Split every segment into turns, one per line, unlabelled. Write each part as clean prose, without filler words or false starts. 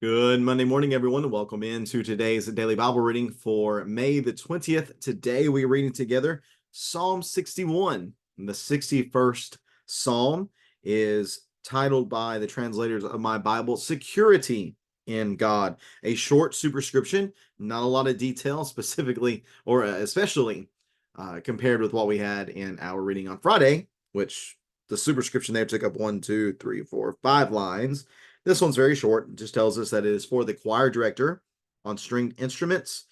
Good Monday morning, everyone. Welcome into today's daily Bible reading for May the 20th. Today we're reading together Psalm 61. The 61st Psalm is titled by the translators of my Bible, Security in God. A short superscription, not a lot of detail specifically or especially compared with what we had in our reading on Friday, which the superscription there took up 5 lines. This one's very short. It just tells us that it is for the choir director on stringed instruments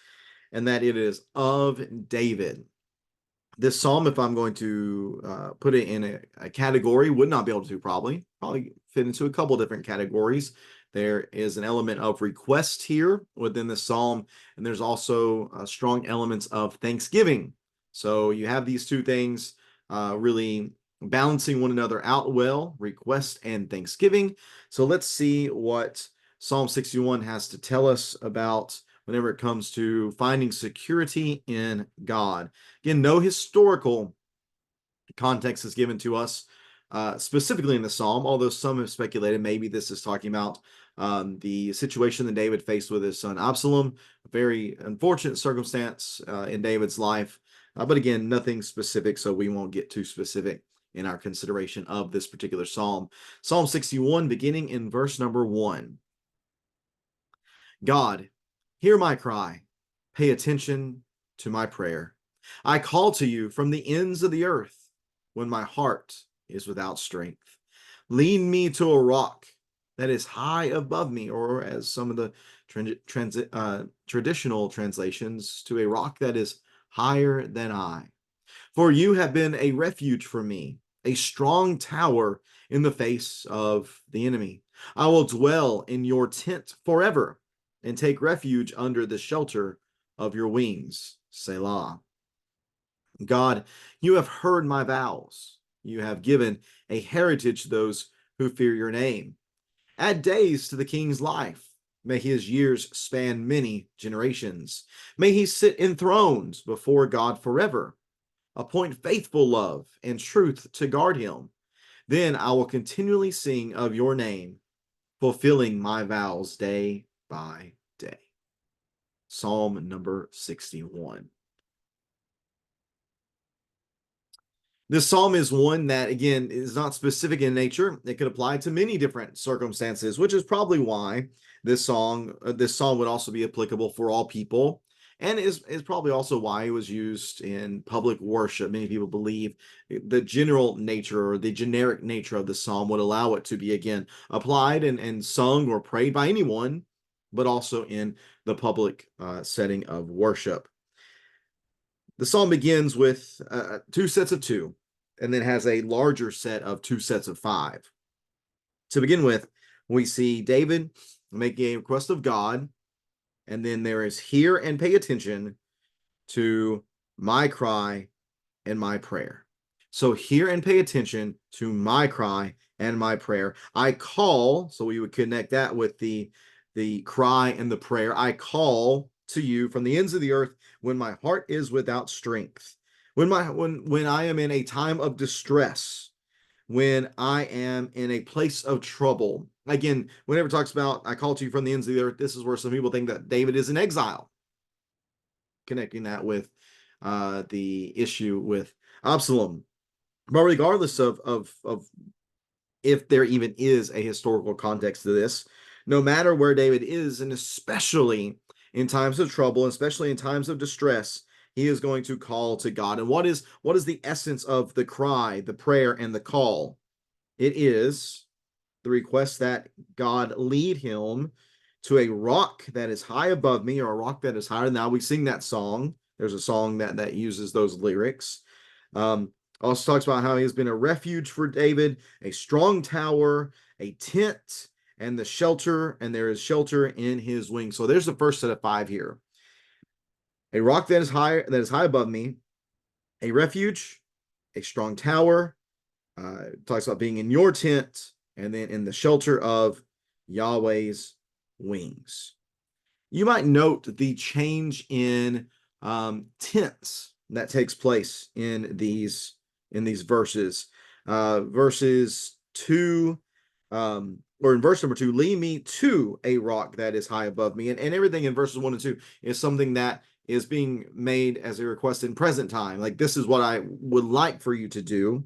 and that it is of David. This psalm, if I'm going to put it in a category, would not be able to probably fit into a couple different categories. There is an element of request here within the psalm, and there's also strong elements of thanksgiving. So you have these two things really balancing one another out well, request and thanksgiving. So let's see what Psalm 61 has to tell us about whenever it comes to finding security in God. Again, no historical context is given to us specifically in the psalm, although some have speculated maybe this is talking about the situation that David faced with his son Absalom, a very unfortunate circumstance in David's life. But again, nothing specific, so we won't get too specific in our consideration of this particular psalm. Psalm 61, beginning in verse number 1. God, hear my cry. Pay attention to my prayer. I call to you from the ends of the earth when my heart is without strength. Lead me to a rock that is high above me, or as some of the traditional translations, to a rock that is higher than I. For you have been a refuge for me, a strong tower in the face of the enemy. I will dwell in your tent forever and take refuge under the shelter of your wings. Selah. God, you have heard my vows. You have given a heritage to those who fear your name. Add days to the king's life. May his years span many generations. May he sit enthroned before God forever. Appoint faithful love and truth to guard him. Then I will continually sing of your name, fulfilling my vows day by day. Psalm number 61. This psalm is one that, again, is not specific in nature. It could apply to many different circumstances, which is probably why this psalm would also be applicable for all people, and is probably also why it was used in public worship. Many people believe the general nature or the generic nature of the psalm would allow it to be, again, applied and sung or prayed by anyone, but also in the public setting of worship. The psalm begins with two sets of two, and then has a larger set of two sets of five. To begin with, we see David making a request of God, and then there is hear and pay attention to my cry and my prayer. So hear and pay attention to my cry and my prayer. I call, so we would connect that with the cry and the prayer. I call to you from the ends of the earth when my heart is without strength. When I am in a time of distress, when I am in a place of trouble. Again, whenever it talks about I call to you from the ends of the earth, this is where some people think that David is in exile, connecting that with the issue with Absalom. But regardless of if there even is a historical context to this, no matter where David is, and especially in times of trouble, especially in times of distress, he is going to call to God. And what is the essence of the cry, the prayer, and the call? It is the request that God lead him to a rock that is high above me, or a rock that is higher. Now we sing that song. There's a song that uses those lyrics. Also talks about how he has been a refuge for David, a strong tower, a tent, and the shelter, and there is shelter in his wings. So there's the first set of five here. A rock that is high above me, a refuge, a strong tower. Talks about being in your tent, and then in the shelter of Yahweh's wings. You might note the change in tense that takes place in these verses. Verses 2 or in verse number 2, lead me to a rock that is high above me. And everything in verses 1 and 2 is something that is being made as a request in present time. Like, this is what I would like for you to do.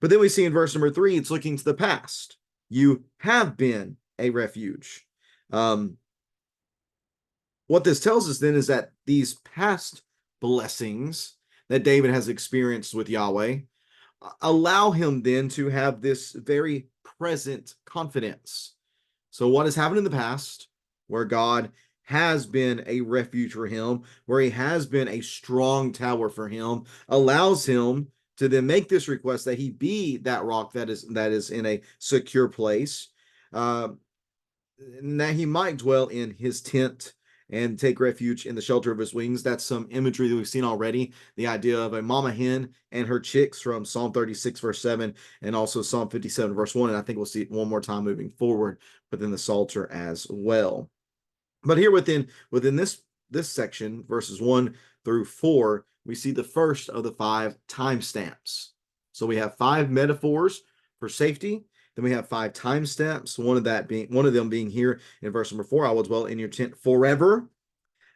But then we see in verse number 3, it's looking to the past. You have been a refuge. What this tells us then is that these past blessings that David has experienced with Yahweh allow him then to have this very present confidence. So, what has happened in the past, where God has been a refuge for him, where he has been a strong tower for him, allows him to then make this request that he be that rock that is in a secure place, and that he might dwell in his tent and take refuge in the shelter of his wings. That's some imagery that we've seen already. The idea of a mama hen and her chicks from Psalm 36, verse 7, and also Psalm 57, verse 1. And I think we'll see it one more time moving forward within the Psalter as well. But here within this section, verses 1 through 4, we see the first of the 5 timestamps. So we have 5 metaphors for safety. Then we have 5 timestamps. One of them being here in verse number 4, I will dwell in your tent forever.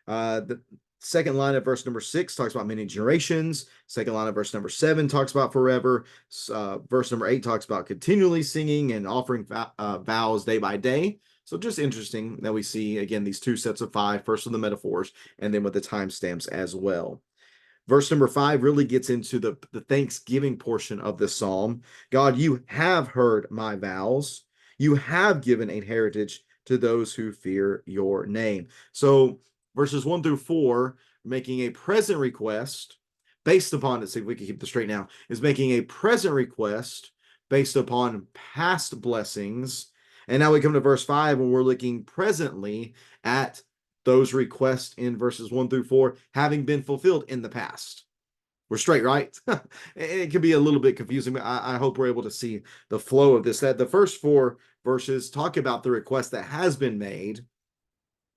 The second line of verse number 6 talks about many generations. Second line of verse number 7 talks about forever. Verse number 8 talks about continually singing and offering vows day by day. So just interesting that we see, again, these 2 sets of 5, first with the metaphors, and then with the timestamps as well. Verse number 5 really gets into the thanksgiving portion of the psalm. God, you have heard my vows. You have given a heritage to those who fear your name. So verses 1 through 4, making a present request based upon, let's see if we can keep this straight now, is making a present request based upon past blessings. And now we come to verse 5, and we're looking presently at those requests in verses 1 through 4 having been fulfilled in the past. We're straight, right? It can be a little bit confusing, but I hope we're able to see the flow of this. That the first 4 verses talk about the request that has been made.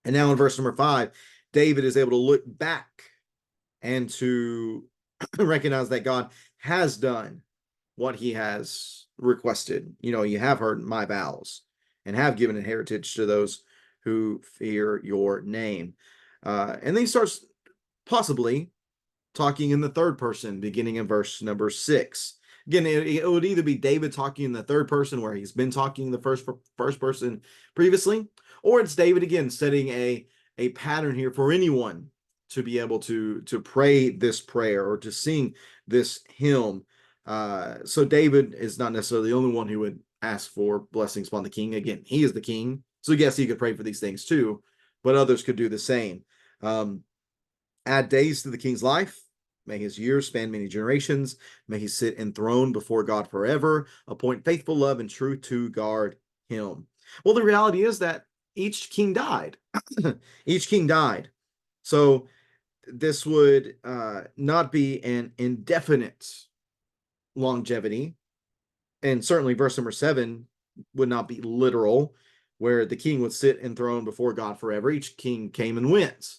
And now in verse number 5, David is able to look back and to recognize that God has done what he has requested. You have heard my vows and have given a heritage to those who fear your name. And then he starts possibly talking in the third person, beginning in verse number 6. Again, it would either be David talking in the third person, where he's been talking in the first person previously, or it's David again setting a pattern here for anyone to be able to pray this prayer or to sing this hymn. So David is not necessarily the only one who would ask for blessings upon the king. Again, he is the king, so yes, he could pray for these things too, but others could do the same. Add days to the king's life. May his years span many generations. May he sit enthroned before God forever. Appoint faithful love and truth to guard him. Well, the reality is that each king died. Each king died. So this would not be an indefinite longevity. And certainly verse number 7 would not be literal, where the king would sit enthroned before God forever. Each king came and went.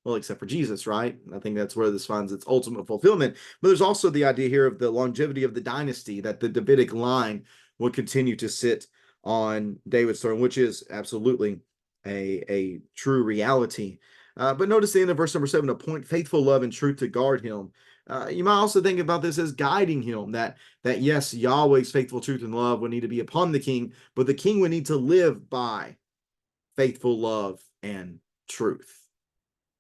Well, except for Jesus, right? I think that's where this finds its ultimate fulfillment. But there's also the idea here of the longevity of the dynasty, that the Davidic line would continue to sit on David's throne, which is absolutely a true reality. But notice the end of verse number 7, appoint faithful love and truth to guard him. You might also think about this as guiding him, that yes, Yahweh's faithful truth and love would need to be upon the king, but the king would need to live by faithful love and truth.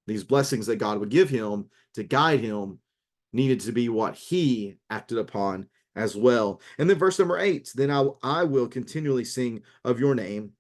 These blessings that God would give him to guide him needed to be what he acted upon as well. And then verse number 8, then I will continually sing of your name,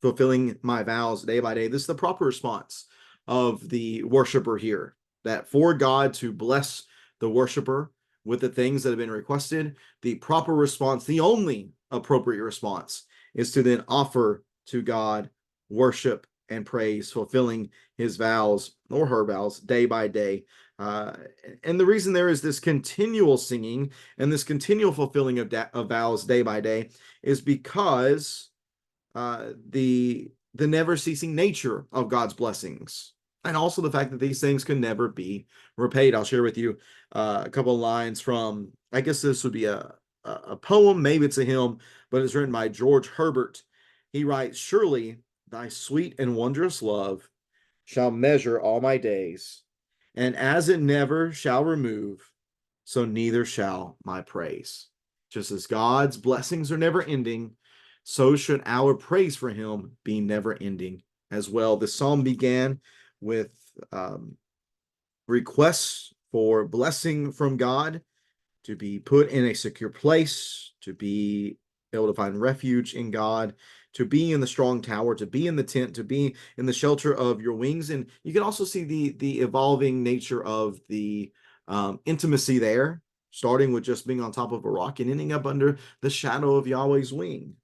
fulfilling my vows day by day. This is the proper response of the worshiper here, that for God to bless the worshiper with the things that have been requested, the proper response, the only appropriate response, is to then offer to God worship and praise, fulfilling his vows or her vows day by day. And the reason there is this continual singing and this continual fulfilling of vows day by day is because the never ceasing nature of God's blessings, and also the fact that these things can never be repaid. I'll share with you a couple of lines from, I guess this would be a poem, maybe it's a hymn, but it's written by George Herbert. He writes, "Surely thy sweet and wondrous love shall measure all my days, and as it never shall remove, so neither shall my praise." Just as God's blessings are never ending, so should our praise for him be never ending as well. The psalm began with requests for blessing from God, to be put in a secure place, to be able to find refuge in God, to be in the strong tower, to be in the tent, to be in the shelter of your wings. And you can also see the evolving nature of the intimacy there, starting with just being on top of a rock and ending up under the shadow of Yahweh's wing.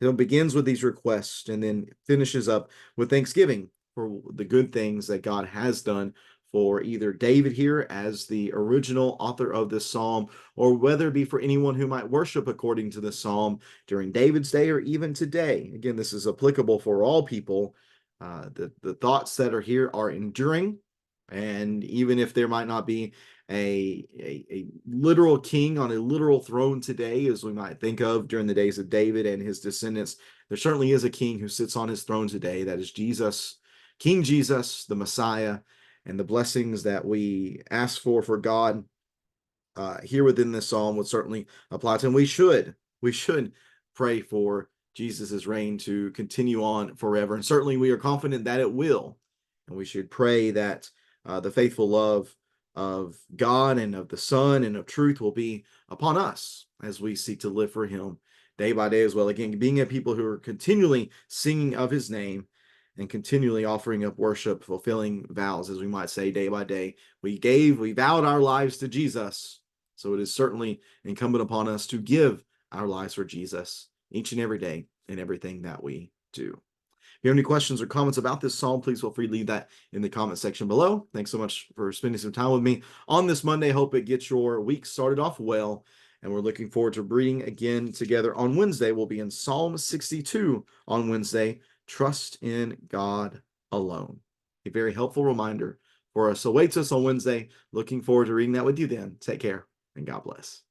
It begins with these requests and then finishes up with thanksgiving for the good things that God has done for either David here as the original author of this psalm, or whether it be for anyone who might worship according to the psalm during David's day or even today. Again, this is applicable for all people. The thoughts that are here are enduring, and even if there might not be a literal king on a literal throne today, as we might think of during the days of David and his descendants, there certainly is a king who sits on his throne today. That is Jesus, King Jesus, the Messiah, and the blessings that we ask for God here within this psalm would certainly apply to him. We should pray for Jesus's reign to continue on forever, and certainly we are confident that it will. And we should pray that the faithful love of God and of the Son and of truth will be upon us as we seek to live for him day by day as well. Again, being a people who are continually singing of his name and continually offering up worship, fulfilling vows, as we might say, day by day. We vowed our lives to Jesus. So it is certainly incumbent upon us to give our lives for Jesus each and every day in everything that we do. If you have any questions or comments about this psalm, please feel free to leave that in the comment section below. Thanks so much for spending some time with me on this Monday. Hope it gets your week started off well. And we're looking forward to reading again together on Wednesday. We'll be in Psalm 62 on Wednesday. Trust in God alone. A very helpful reminder for us awaits us on Wednesday. Looking forward to reading that with you then. Take care and God bless.